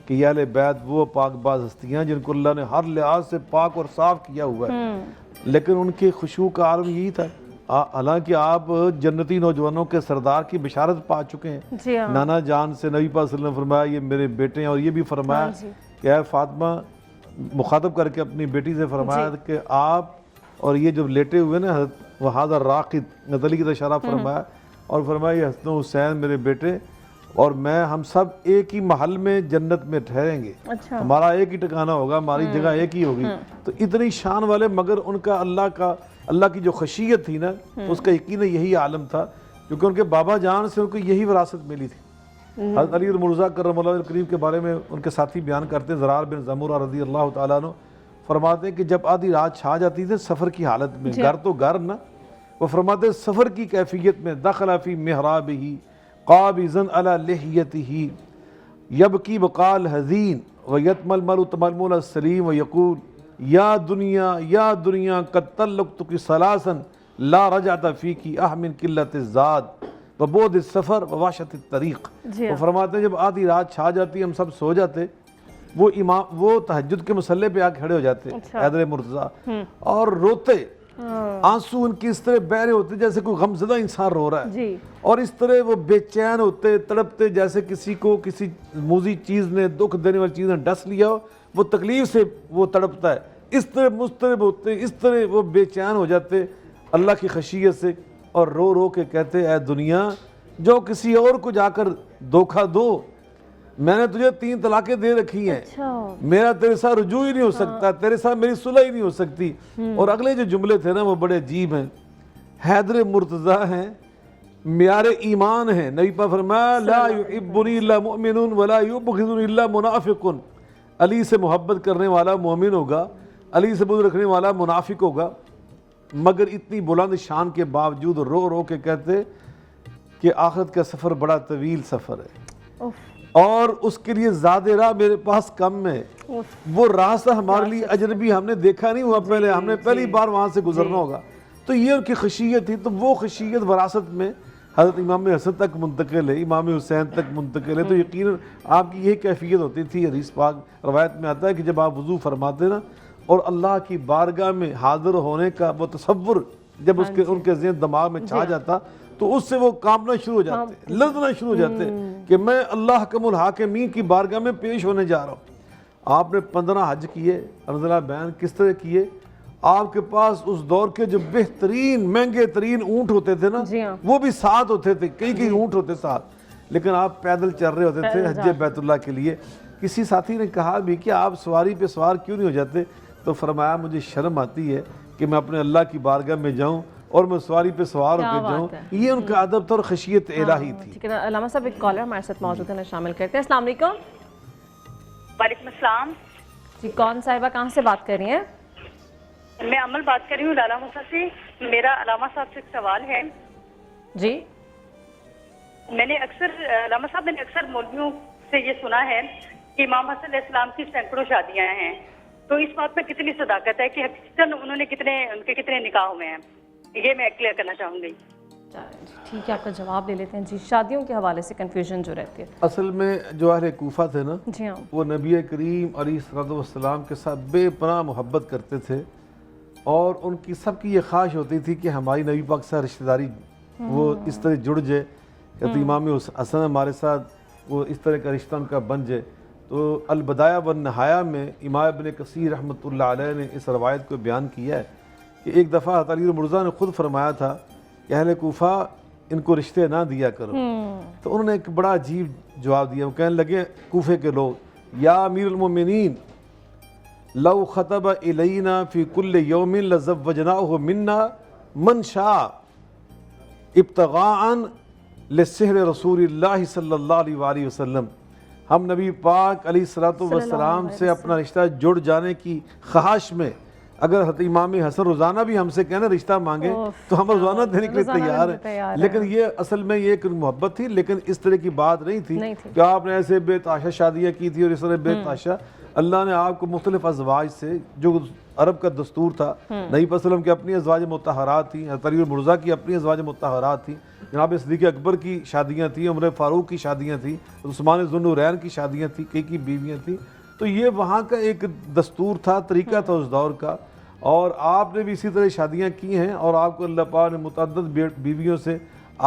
[SPEAKER 1] کہ یہ اہل بیت وہ پاک باز ہستیاں جن کو اللہ نے ہر لحاظ سے پاک اور صاف کیا ہوا ہے. لیکن ان کے خشوع کا عالم یہی تھا. حالانکہ آپ جنتی نوجوانوں کے سردار کی بشارت پا چکے ہیں. نانا جان سے نبی پاک صلی اللہ علیہ وسلم نے فرمایا یہ میرے بیٹے ہیں, اور یہ بھی فرمایا کہ اے فاطمہ, مخاطب کر کے اپنی بیٹی سے فرمایا کہ آپ اور یہ جب لیٹے ہوئے نا حضرت وہذا راقد نزلی کی اشارہ فرمایا اور فرمایا یہ حسن و حسین میرے بیٹے اور میں ہم سب ایک ہی محل میں جنت میں ٹھہریں گے. ہمارا ایک ہی ٹھکانہ ہوگا, ہماری جگہ ایک ہی ہوگی. تو اتنی شان والے, مگر ان کا اللہ کی جو خشیت تھی نا اس کا یقین یہی عالم تھا, کیونکہ ان کے بابا جان سے ان کو یہی وراثت ملی تھی. حضرت علی مرزا کرم اللہ وجہہ کریم کے بارے میں ان کے ساتھی بیان کرتے ہیں, زرار بن زمورہ رضی اللہ تعالیٰ عنہ فرماتے ہیں کہ جب آدھی رات چھا جاتی تھی سفر کی حالت میں, گھر تو گھر نا, وہ فرماتے ہیں سفر کی کیفیت میں دخل فی محرابہ قابضا علی لحیتہ یبکی بقال حزین ویتململ تململ السلیم ویقول یا دنیا قد طلقتک ثلاثا لا رجعت فیکی احمن قلت الزاد وبعد السفر ووحشت الطریق. وہ فرماتے ہیں جب آدھی رات چھا جاتی ہم سب سو جاتے, وہ تہجد کے مصلے پہ آ کھڑے ہو جاتے حیدر مرتضیٰ اور روتے, آنسو ان کی اس طرح بہ رہے ہوتے جیسے کوئی غمزدہ انسان رو رہا ہے, اور اس طرح وہ بے چین ہوتے, تڑپتے جیسے کسی کو کسی موذی چیز نے, دکھ دینے والی چیز نے ڈس لیا ہو, وہ تکلیف سے وہ تڑپتا ہے. اس طرح مضطرب ہوتے, اس طرح وہ بے چین ہو جاتے اللہ کی خشیت سے, اور رو رو کے کہتے اے دنیا جو کسی اور کو جا کر دھوکہ دو, میں نے تجھے 3 طلاقیں دے رکھی ہیں, میرا تیرے ساتھ رجوع ہی نہیں ہو سکتا, تیرے ساتھ میری صلح ہی نہیں ہو سکتی. اور اگلے جو جملے تھے نا وہ بڑے عجیب ہیں. حیدر مرتضیٰ ہیں, معیار ایمان ہیں. نبی پاک فرمایا لا یحبنی الا مؤمن ولا یبغضنی الا منافق. علی سے محبت کرنے والا مومن ہوگا, علی سے بغض رکھنے والا منافق ہوگا. مگر اتنی بلند شان کے باوجود رو رو کے کہتے کہ آخرت کا سفر بڑا طویل سفر ہے. اور اس کے لیے زیادہ راہ میرے پاس کم ہے. وہ راستہ ہمارے لیے اجنبی، ہم نے دیکھا نہیں ہوا پہلے، ہم نے پہلی بار وہاں سے گزرنا ہوگا. تو یہ ان کی خشیت تھی. تو وہ خشیت وراثت میں حضرت امام حسن تک منتقل ہے، امام حسین تک منتقل ہے. تو یقیناً آپ کی یہ کیفیت ہوتی تھی. حدیث پاک روایت میں آتا ہے کہ جب آپ وضو فرماتے نا اور اللہ کی بارگاہ میں حاضر ہونے کا وہ تصور جب ان کے ذہن دماغ میں چھا جاتا تو اس سے وہ کانپنا شروع ہو جاتے، لرزنا شروع ہو جاتے کہ میں اللہ حکم الحاکمین کی بارگاہ میں پیش ہونے جا رہا ہوں. آپ نے 15 حج کیے، رضی اللہ بیان کس طرح کیے. آپ کے پاس اس دور کے جو بہترین مہنگے ترین اونٹ ہوتے تھے نا وہ بھی ساتھ ہوتے تھے، کئی اونٹ ہوتے ساتھ، لیکن آپ پیدل چل رہے ہوتے تھے حج بیت اللہ کے لیے. کسی ساتھی نے کہا بھی کہ آپ سواری پہ سوار کیوں نہیں ہو جاتے؟ تو فرمایا مجھے شرم آتی ہے کہ میں اپنے اللہ کی بارگاہ میں جاؤں اور میں سواری پہ سوار ہو کے جاؤں. یہ ان کا ادب تھا اور خشیت الہی تھی.
[SPEAKER 2] ٹھیک ہے علامہ صاحب، ایک کالر ہمارے ساتھ موجود ہے، شامل کرتے ہیں. السلام علیکم.
[SPEAKER 6] وعلیکم السلام.
[SPEAKER 2] جی کون صاحبہ کہاں سے بات کر رہی ہیں؟
[SPEAKER 6] میں امل بات کر رہی ہوں لالا موسیٰ سے. میرا علامہ صاحب سے ایک سوال ہے.
[SPEAKER 2] جی.
[SPEAKER 6] میں نے اکثر مولویوں سے یہ سنا ہے کہ امام حسن علیہ السلام کی سینکڑوں شادیاں ہیں. تو اس بات میں کتنی صداقت ہے کہ حقیقتاً انہوں نے ان کے کتنے نکاح ہوئے ہیں؟ یہ میں کلیئر کرنا چاہوں گی.
[SPEAKER 2] ٹھیک ہے، آپ کا جواب لے لیتے ہیں. جی شادیوں کے حوالے سے کنفیوژن جو رہتی ہے،
[SPEAKER 1] اصل میں جو اہل کوفہ تھے نا
[SPEAKER 2] جی ہاں،
[SPEAKER 1] وہ نبی کریم علیہ الصلوۃ والسلام کے ساتھ بے پناہ محبت کرتے تھے اور ان کی سب کی یہ خواہش ہوتی تھی کہ ہماری نبی پاک سے رشتہ داری وہ اس طرح جڑ جائے کہ امام حسن ہمارے ساتھ وہ اس طرح کا رشتہ ان کا بن جائے. تو البدایہ والنہایہ میں امام ابن کثیر رحمۃ اللہ علیہ نے اس روایت کو بیان کیا ہے کہ ایک دفعہ حضرت علی مرزا نے خود فرمایا تھا کہ اہل کوفہ ان کو رشتے نہ دیا کرو. تو انہوں نے ایک بڑا عجیب جواب دیا. وہ کہنے لگے کوفے کے لوگ، یا امیر المومنین لو خطب الینا فی کل یوم لزوجناہ منا من شاء ابتغاء لسحر رسول اللہ صلی اللہ علیہ وآلہ وسلم. ہم نبی پاک علیہ الصلوۃ والسلام سے اپنا رشتہ جڑ جانے کی خواہش میں اگر حضرت امام حسن روزانہ بھی ہم سے کہنا رشتہ مانگے تو ہم روزانہ دینے کے لیے تیار ہیں. لیکن یہ اصل میں یہ ایک محبت تھی، لیکن اس طرح کی بات نہیں تھی کہ آپ نے ایسے بے تحاشا شادیاں کی تھی اور اس طرح بے تحاشا. اللہ نے آپ کو مختلف ازواج سے، جو عرب کا دستور تھا، نبی صلی اللہ علیہ وسلم کی اپنی ازواج مطہرات تھیں، حضرت علی مرزا کی اپنی ازواج مطہرات تھیں، جناب صدیق اکبر کی شادیاں تھیں، عمر فاروق کی شادیاں تھیں، عثمان ذو النورین کی شادیاں تھیں، کئی بیویاں تھیں. تو یہ وہاں کا ایک دستور تھا، طریقہ تھا اس دور کا. اور آپ نے بھی اسی طرح شادیاں کی ہیں اور آپ کو اللہ پاک نے متعدد بیویوں سے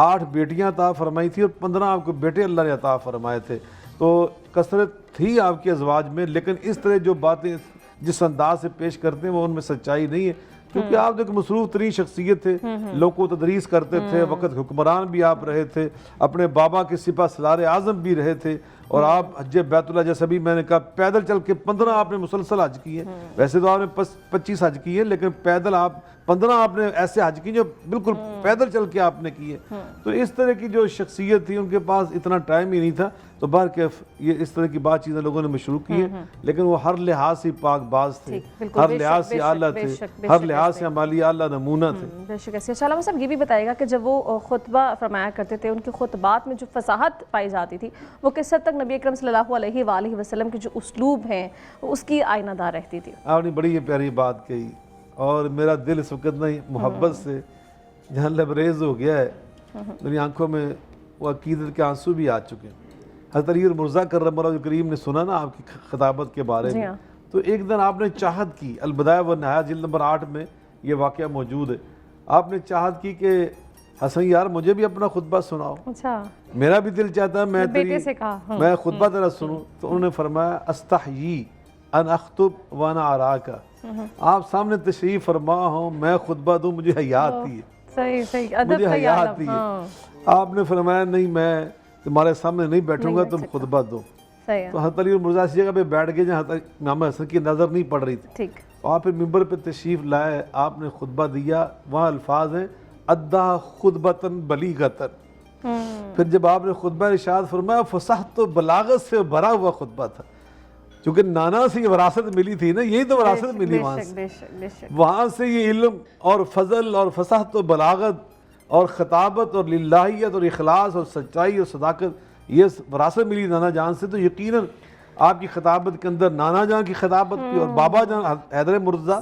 [SPEAKER 1] 8 بیٹیاں عطا فرمائی تھی اور 15 آپ کو بیٹے اللہ نے عطا فرمائے تھے. تو کثرت تھی آپ کے ازواج میں، لیکن اس طرح جو باتیں جس انداز سے پیش کرتے ہیں وہ ان میں سچائی نہیں ہے. کیونکہ آپ ایک مصروف ترین شخصیت تھے، لوگوں کو تدریس کرتے تھے، وقت حکمران بھی آپ رہے تھے، اپنے بابا کے سپہ سالار اعظم بھی رہے تھے، اور آپ حج بیت اللہ جیسا بھی میں نے کہا پیدل چل کے 15 آپ نے مسلسل حج کیے. ویسے تو آپ نے 25 حج کیے، لیکن پیدل آپ 15 آپ نے ایسے حج کیے جو بالکل پیدل چل کے آپ نے کیے. تو اس طرح کی جو شخصیت تھی ان کے پاس اتنا ٹائم ہی نہیں تھا. تو بہرکیف یہ اس طرح کی بات چیزیں لوگوں نے مشروع کی ہیں، لیکن وہ ہر لحاظ سے پاک باز تھے، ہر لحاظ سے اعلیٰ تھے، ہر لحاظ سے ہمارے اعلیٰ نمونہ تھے.
[SPEAKER 2] بے شک. علامہ صاحب یہ بھی بتائیے گا کہ جب وہ خطبہ فرمایا کرتے تھے، ان کے خطبات میں جو فصاحت پائی جاتی تھی وہ کس حد تک نبی اکرم صلی اللہ علیہ وآلہ وسلم کے جو اسلوب ہیں اس کی آئینہ دار رہتی تھی؟
[SPEAKER 1] آپ نے بڑی پیاری بات کہی اور میرا دل اس وقت نہیں محبت سے جہاں لبریز ہو گیا ہے. میری آنکھوں میں وہ عقیدت کے آنسو بھی آ چکے ہیں. حضرت علی مرزا کرم اللہ کریم نے سنا نا آپ کی خطابت کے بارے میں، تو ایک دن آپ نے چاہت کی، البدایہ والنہایہ جلد نمبر 8 میں یہ واقعہ موجود ہے. آپ نے چاہت کی کہ حسن یار مجھے بھی اپنا خطبہ سناؤ.
[SPEAKER 2] اچھا.
[SPEAKER 1] میرا بھی دل چاہتا ہے میں خطبہ تیرا سنوں. تو انہوں نے فرمایا استحیی ان اخطب وانا اراکا. آپ سامنے تشریف فرما ہوں، میں خطبہ دوں، مجھے حیا آتی ہے، مجھے حیا آتی ہے. آپ نے فرمایا نہیں میں تمہارے سامنے نہیں بیٹھوں گا، تم خطبہ دو. تو حضرت علی مرزا اس جگہ پہ بیٹھ گئے جہاں حضرت امام حسن کی نظر نہیں پڑ رہی تھی. آپ پھر ممبر پہ تشریف لائے، آپ نے خطبہ دیا. وہاں الفاظ ہیں ادا خطبتاً بلیغتاً. پھر جب آپ نے خطبہ ارشاد فرمایا فصاحت و بلاغت سے بھرا ہوا خطبہ تھا، چونکہ نانا سے یہ وراثت ملی تھی نا، یہی تو وراثت ملی وہاں سے. وہاں سے یہ علم اور فضل اور فصاحت و بلاغت اور خطابت اور للہیت اور اخلاص اور سچائی اور صداقت یہ وراثت ملی نانا جان سے، تو یقیناً آپ کی خطابت کے اندر نانا جان کی خطابت بھی، اور بابا جان حیدر مرتضیٰ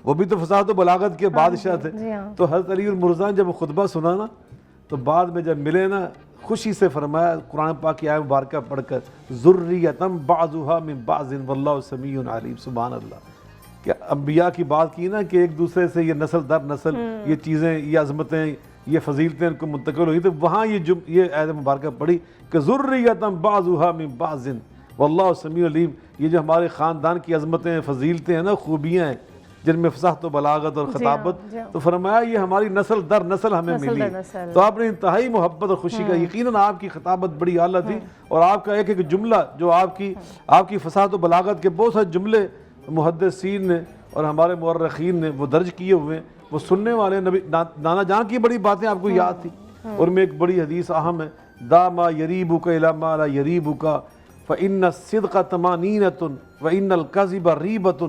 [SPEAKER 1] وہ بھی تو فصاحت و بلاغت کے بادشاہ تھے. تو حضرت علی المرتضیٰ نے جب خطبہ سنا نا تو بعد میں جب ملے نا خوشی سے فرمایا قرآن پاک کی آیت مبارکہ پڑھ کر ذریۃ بعضھا من بعض واللہ سمیع علیم. سبحان اللہ. کہ انبیاء کی بات کی نا کہ ایک دوسرے سے یہ نسل در نسل یہ چیزیں، یہ عظمتیں، یہ فضیلتیں ان کو منتقل ہوئی، تو وہاں یہ آیت مبارکہ پڑھی کہ ذریۃ بعضھا من بعض واللہ سمیع علیم. یہ جو ہمارے خاندان کی عظمتیں ہیں، فضیلتیں ہیں نا، خوبیاں ہیں جن میں فصاحت و بلاغت اور خطابت، تو فرمایا یہ ہماری نسل در نسل ہمیں ملی. تو آپ نے انتہائی محبت اور خوشی کا، یقیناً آپ کی خطابت بڑی اعلیٰ تھی، اور آپ کا ایک ایک جملہ جو آپ کی فصاحت و بلاغت کے بہت سارے جملے محدثین نے اور ہمارے مورخین نے وہ درج کیے ہوئے ہیں، وہ سننے والے. نبی نانا جان کی بڑی باتیں آپ کو یاد تھی، اور میں ایک بڑی حدیث اہم ہے، دا ما یریبک الی ما لا یریبک فإن الصدق طمانینۃ وإن الکذب ریبۃ.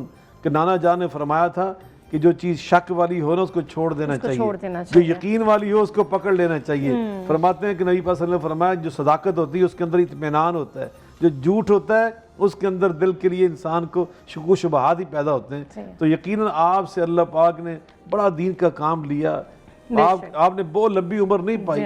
[SPEAKER 1] کہ نانا جان نے فرمایا تھا کہ جو چیز شک والی ہو نا اس کو چھوڑ دینا چاہیے، جو یقین والی ہو اس کو پکڑ لینا چاہیے. فرماتے ہیں کہ نبی پاک صلی اللہ علیہ وسلم نے فرمایا جو صداقت ہوتی ہے اس کے اندر اطمینان ہوتا ہے، جو جھوٹ ہوتا ہے اس کے اندر دل کے لیے انسان کو شک و شبہات ہی پیدا ہوتے ہیں. تو یقیناً آپ سے اللہ پاک نے بڑا دین کا کام لیا. آپ نے بہت لمبی عمر نہیں پائی،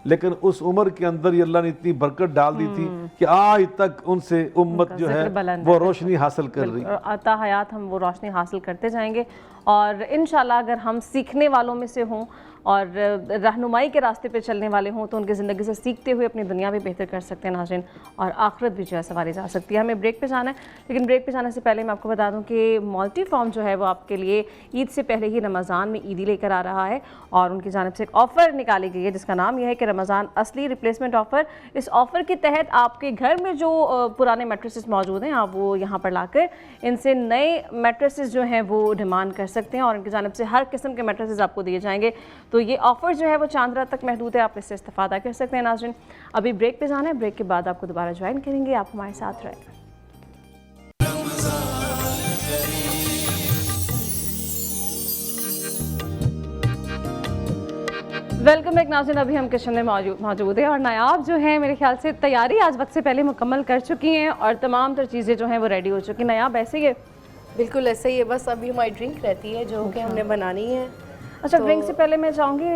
[SPEAKER 1] لیکن اس عمر کے اندر ہی اللہ نے اتنی برکت ڈال دی تھی کہ آج تک ان سے امت جو ہے وہ روشنی حاصل کر رہی.
[SPEAKER 2] عطا حیات ہم وہ روشنی حاصل کرتے جائیں گے، اور انشاءاللہ اگر ہم سیکھنے والوں میں سے ہوں اور رہنمائی کے راستے پہ چلنے والے ہوں تو ان کی زندگی سے سیکھتے ہوئے اپنی دنیا بھی بہتر کر سکتے ہیں ناظرین، اور آخرت بھی جو ہے سنواری جا سکتی ہے. ہمیں بریک پہ جانا ہے، لیکن بریک پہ جانے سے پہلے میں آپ کو بتا دوں کہ مالٹی فارم جو ہے وہ آپ کے لیے عید سے پہلے ہی رمضان میں عیدی لے کر آ رہا ہے، اور ان کی جانب سے ایک آفر نکالی گئی ہے جس کا نام یہ ہے کہ رمضان اصلی ریپلیسمنٹ آفر. اس آفر کے تحت آپ کے گھر میں جو پرانے میٹریسز موجود ہیں آپ وہ یہاں پر لا کر ان سے نئے میٹریسز جو ہیں وہ ڈیمانڈ کر سکتے ہیں، اور ان کی جانب سے ہر قسم کے میٹریسز آپ کو دیے جائیں گے. تو یہ آفر جو ہے وہ چاند رات تک محدود ہے، آپ اس سے استفادہ کر سکتے ہیں ناظرین. ابھی بریک پہ جانا ہے، بریک کے بعد آپ کو دوبارہ جوائن کریں گے، آپ ہمارے ساتھ رہیں. ویلکم بیک ناظرین. ابھی ہم کچن میں موجود ہیں، اور نایاب جو ہیں میرے خیال سے تیاری آج وقت سے پہلے مکمل کر چکی ہیں اور تمام تر چیزیں جو ہیں وہ ریڈی ہو چکی ہیں. نایاب ایسے ہی ہے؟
[SPEAKER 5] بالکل ایسے ہی ہے، بس ابھی ہماری ڈرنک رہتی ہے جو کہ ہم نے بنانی ہے.
[SPEAKER 2] اچھا، ڈرنک سے پہلے میں چاہوں گی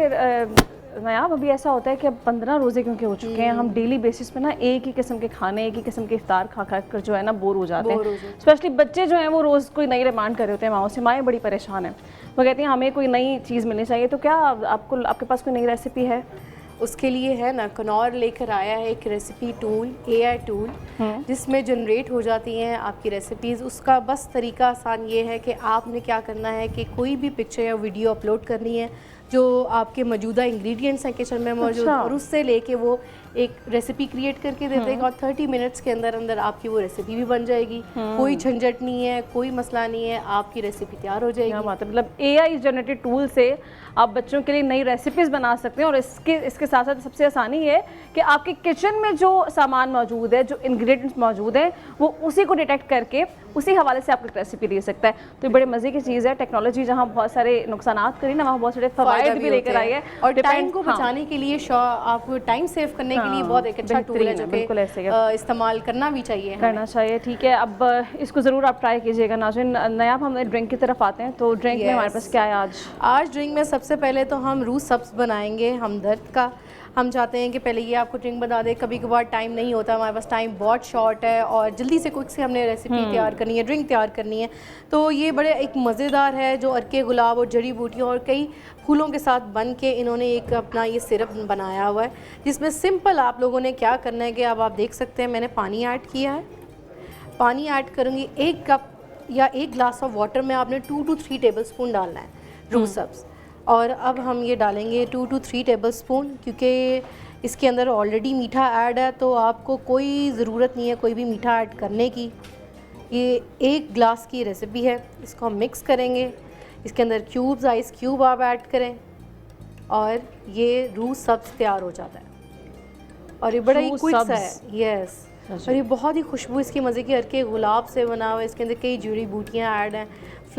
[SPEAKER 2] نایاب، ابھی ایسا ہوتا ہے کہ اب 15 روزے کیونکہ ہو چکے ہیں، ہم ڈیلی بیسس پہ نا ایک ہی قسم کے کھانے، ایک ہی قسم کے افطار کھا کر جو ہے نا بور ہو جاتے ہیں. اسپیشلی بچے جو ہیں وہ روز کوئی نئی ڈیمانڈ کر رہے ہوتے ہیں ماؤں سے. مائیں بڑی پریشان ہیں، وہ کہتی ہیں ہمیں کوئی نئی چیز ملنی چاہیے. تو کیا آپ کے پاس کوئی نئی ریسیپی ہے؟
[SPEAKER 5] اس کے لیے ہے نا کنور لے کر آیا ہے ایک ریسیپی ٹول، اے آئی ٹول، جس میں جنریٹ ہو جاتی ہیں آپ کی ریسیپیز. اس کا بس طریقہ آسان یہ ہے کہ آپ نے کیا کرنا ہے کہ کوئی بھی پکچر یا ویڈیو اپلوڈ کرنی ہے جو آپ کے موجوجودہ انگریڈینٹس ہیں کچن میں موجود، اور اس سے لے کے وہ ایک ریسیپی کریٹ کر کے دے دے گا، اور 30 منٹس کے اندر آپ کی وہ ریسیپی بھی بن جائے گی. کوئی جھنجھٹ نہیں ہے، کوئی مسئلہ نہیں ہے، آپ کی ریسیپی تیار ہو جائے گی.
[SPEAKER 2] مطلب اے آئی جنریٹڈ ٹول سے آپ بچوں کے لیے نئی ریسیپیز بنا سکتے ہیں. اور اس کے ساتھ ساتھ سب سے آسانی یہ ہے کہ آپ کے کچن میں جو سامان موجود ہے، جو انگریڈینٹس موجود ہیں، وہ اسی کو ڈیٹیکٹ کر کے اسی حوالے سے آپ کو ایک ریسیپی دے سکتا ہے. تو یہ بڑے مزے کی چیز ہے. ٹیکنالوجی جہاں بہت سارے نقصانات کری نا، وہاں بہت سارے فوائد بھی لے کر آئی ہے.
[SPEAKER 5] اور ٹائم کو بچانے کے لیے، آپ کو ٹائم سیو کرنے کے لیے بہت ایک اچھا ٹول ہے جو کہ استعمال کرنا بھی چاہیے، کرنا
[SPEAKER 2] چاہیے. ٹھیک ہے، اب اس کو ضرور آپ ٹرائی کیجیے گا ناظرین. نایاب، ہم ڈرنک کی طرف آتے ہیں. تو ڈرنک میں ہمارے پاس کیا ہے آج
[SPEAKER 5] ڈرنک میں سب سے پہلے تو ہم روح سبز بنائیں گے ہمدرد کا. ہم چاہتے ہیں کہ پہلے یہ آپ کو ڈرنک بتا دیں. کبھی کبھار ٹائم نہیں ہوتا، ہمارے پاس ٹائم بہت شارٹ ہے اور جلدی سے کوئک سے ہم نے ریسیپی تیار کرنی ہے، ڈرنک تیار کرنی ہے. تو یہ بڑے ایک مزیدار ہے جو ارکے گلاب اور جڑی بوٹیوں اور کئی پھولوں کے ساتھ بن کے انہوں نے ایک اپنا یہ سرپ بنایا ہوا ہے، جس میں سمپل آپ لوگوں نے کیا کرنا ہے کہ اب آپ دیکھ سکتے ہیں میں نے پانی ایڈ کیا ہے. پانی ایڈ کروں گی 1 کپ یا 1 گلاس آف واٹر میں آپ نے 2 to 3 ٹیبل اسپون ڈالنا ہے روح سبز. اور اب ہم یہ ڈالیں گے 2 to 3 ٹیبل اسپون، کیونکہ اس کے اندر آلریڈی میٹھا ایڈ ہے تو آپ کو کوئی ضرورت نہیں ہے کوئی بھی میٹھا ایڈ کرنے کی. یہ 1 گلاس کی ریسیپی ہے. اس کو ہم مکس کریں گے. اس کے اندر کیوبز، آئس کیوب آپ ایڈ کریں، اور یہ روح سبز تیار ہو جاتا ہے. اور یہ بڑا ہی کوئک سا ہے. یس. اور یہ بہت ہی خوشبو اس کی مزے کی ارکے گلاب سے بنا ہوا ہے. اس کے اندر کئی جڑی بوٹیاں ایڈ ہیں،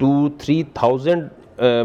[SPEAKER 7] 2-3,000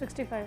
[SPEAKER 2] 65।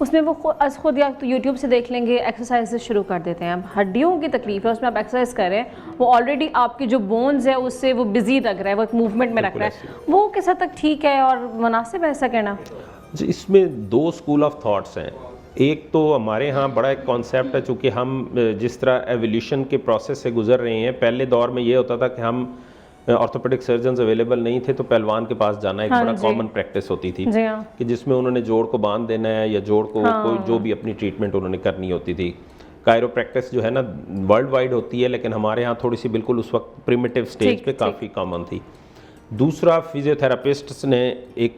[SPEAKER 2] اس میں وہ خود یا تو یوٹیوب سے دیکھ لیں گے، ایکسرسائز شروع کر دیتے ہیں. اب ہڈیوں کی تکلیف ہے، اس میں آپ ایکسرسائز کر رہے ہیں، وہ آلریڈی آپ کی جو بونز ہے اس سے وہ بزی لگ رہا ہے، وہ ایک موومنٹ میں رکھ رہا ہے، وہ کس حد تک ٹھیک ہے اور مناسب ہے ایسا کہنا؟
[SPEAKER 7] اس میں دو اسکول آف تھاٹس ہیں. ایک تو ہمارے ہاں بڑا ایک کانسیپٹ ہے، چونکہ ہم جس طرح ایولیوشن کے پروسیس سے گزر رہے ہیں، پہلے دور میں یہ ہوتا تھا کہ ہم آرتھوپیڈک سرجنز اویلیبل نہیں تھے تو پہلوان کے پاس جانا ایک بڑا کامن پریکٹس ہوتی تھی کہ جس میں انہوں نے جوڑ کو باندھ دینا ہے یا جوڑ کو کوئی جو بھی اپنی ٹریٹمنٹ انہوں نے کرنی ہوتی تھی. کائرو پریکٹس جو ہے نا ورلڈ وائڈ ہوتی ہے، لیکن ہمارے ہاں تھوڑی سی بالکل اس وقت پریمیٹیو سٹیج پہ کافی کامن تھی. دوسرا فزیو تھراپسٹس نے ایک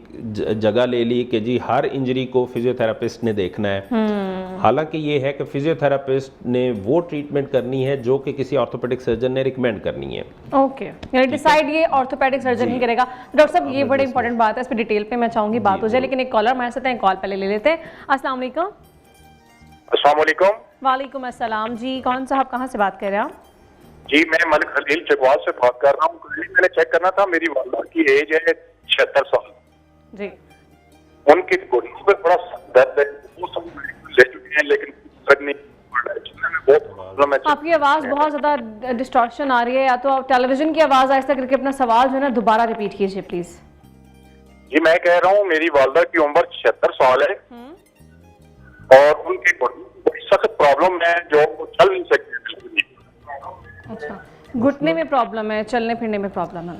[SPEAKER 7] جگہ لے لی کہ جی ہر انجری کو فزیو تھراپسٹ نے دیکھنا ہے. حالانکہ یہ ہے کہ فزیو تھراپسٹ نے وہ ٹریٹمنٹ کرنی ہے جو کہ کسی آرتھوپیڈک سرجن نے ریکمینڈ کرنی ہے.
[SPEAKER 2] اوکے، یعنی ڈیسائیڈ یہ آرتھوپیڈک سرجن ہی کرے گا. ڈاکٹر صاحب یہ بڑی امپورٹنٹ بات ہے، اس پہ ڈیٹیل پہ میں چاہوں گی بات ہو جائے، لیکن ایک کالر ہمارے ساتھ ہیں، کال پہلے لے لیتے ہیں. السلام علیکم.
[SPEAKER 8] السلام علیکم.
[SPEAKER 2] وعلیکم السلام جی، کون صاحب کہاں سے بات کر رہے ہیں آپ؟
[SPEAKER 8] جی میں ملک خلیل چکوال سے بات کر رہا ہوں. میں نے چیک کرنا تھا، میری والدہ کی ایج ہے 76 سال
[SPEAKER 2] جی.
[SPEAKER 8] ان کے گھٹنوں پہ بڑا درد ہے، وہ سب لے چکے ہیں لیکن فرق نہیں پڑ رہا ہے، جتنے میں بہت پرابلم ہے.
[SPEAKER 2] آپ کی آواز بہت زیادہ ڈسٹارشن آ رہی ہے، یا تو آپ ٹیلی ویژن کی آواز آہستہ کر کے اپنا سوال جو ہے نا دوبارہ ریپیٹ کیجیے پلیز.
[SPEAKER 8] جی میں کہہ رہا ہوں میری والدہ کی عمر 76 سال ہے اور ان کے گھٹنوں میں بڑی سخت پرابلم ہے جو چل نہیں سکتے.
[SPEAKER 2] اچھا، گھٹنے میں پرابلم ہے، چلنے پھرنے میں پرابلم ہے.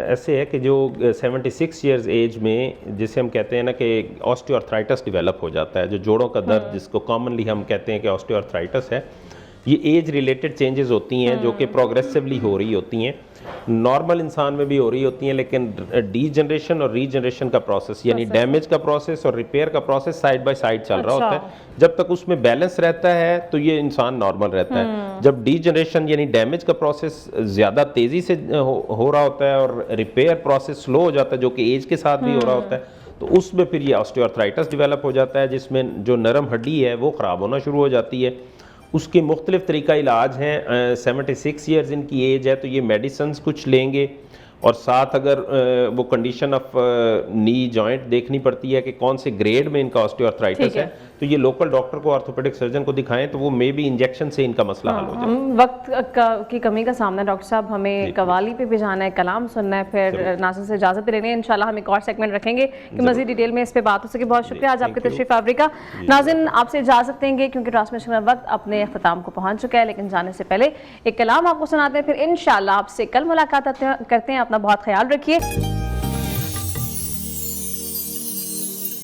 [SPEAKER 7] ایسے ہے کہ جو 76 ایئرز ایج میں جسے ہم کہتے ہیں نا کہ آسٹیو آرتھرائٹس ڈیولپ ہو جاتا ہے، جو جوڑوں کا درد جس کو کامنلی ہم کہتے ہیں کہ آسٹیو آرتھرائٹس ہے، یہ ایج ریلیٹڈ چینجز ہوتی ہیں جو کہ پروگریسولی ہو رہی ہوتی ہیں. نارمل انسان میں بھی ہو رہی ہوتی ہیں، لیکن ڈی جنریشن اور ری جنریشن کا پروسیس یعنی ڈیمیج کا پروسیس اور ریپیئر کا پروسیس سائڈ بائی سائڈ چل رہا ہوتا ہے. جب تک اس میں بیلنس رہتا ہے تو یہ انسان نارمل رہتا ہے. جب ڈی جنریشن یعنی ڈیمیج کا پروسیس زیادہ تیزی سے ہو رہا ہوتا ہے اور ریپیئر پروسیس سلو ہو جاتا ہے جو کہ ایج کے ساتھ بھی ہو رہا ہوتا ہے، تو اس میں پھر یہ آسٹیو آرتھرائٹس ڈیولپ ہو جاتا ہے، جس میں جو نرم ہڈی ہے وہ خراب ہونا شروع ہو جاتی ہے. اس کے مختلف طریقہ علاج ہیں. 76 ایئرز ان کی ایج ہے تو یہ میڈیسنز کچھ لیں گے، اور ساتھ اگر وہ کنڈیشن آف نی جوائنٹ دیکھنی پڑتی ہے کہ کون سے گریڈ میں ان کا آسٹیو آرتھرائٹس ہے، تو یہ لوکل ڈاکٹر کو آرتھوپیڈک سرجن کو دکھائیں تو وہ مے بی انجیکشن سے ان کا مسئلہ حل ہو جائے.
[SPEAKER 2] وقت کی کمی کا سامنا ڈاکٹر صاحب، ہمیں قوالی پہ بھی جانا ہے، کلام سننا ہے، پھر ناظرین سے اجازت بھی لینی ہے. انشاءاللہ ہم ایک اور سیگمنٹ رکھیں گے کہ مزید ڈیٹیل میں اس پہ بات ہو سکے. بہت شکریہ آج آپ کی تشریف آوری کا. ناظرین آپ سے اجازت دیں گے کیونکہ ٹرانسمیشن کا وقت اپنے اختتام کو پہنچ چکا ہے، لیکن جانے سے پہلے ایک کلام آپ کو سناتے ہیں، پھر انشاءاللہ آپ سے کل ملاقات کرتے ہیں. اپنا بہت خیال رکھیے.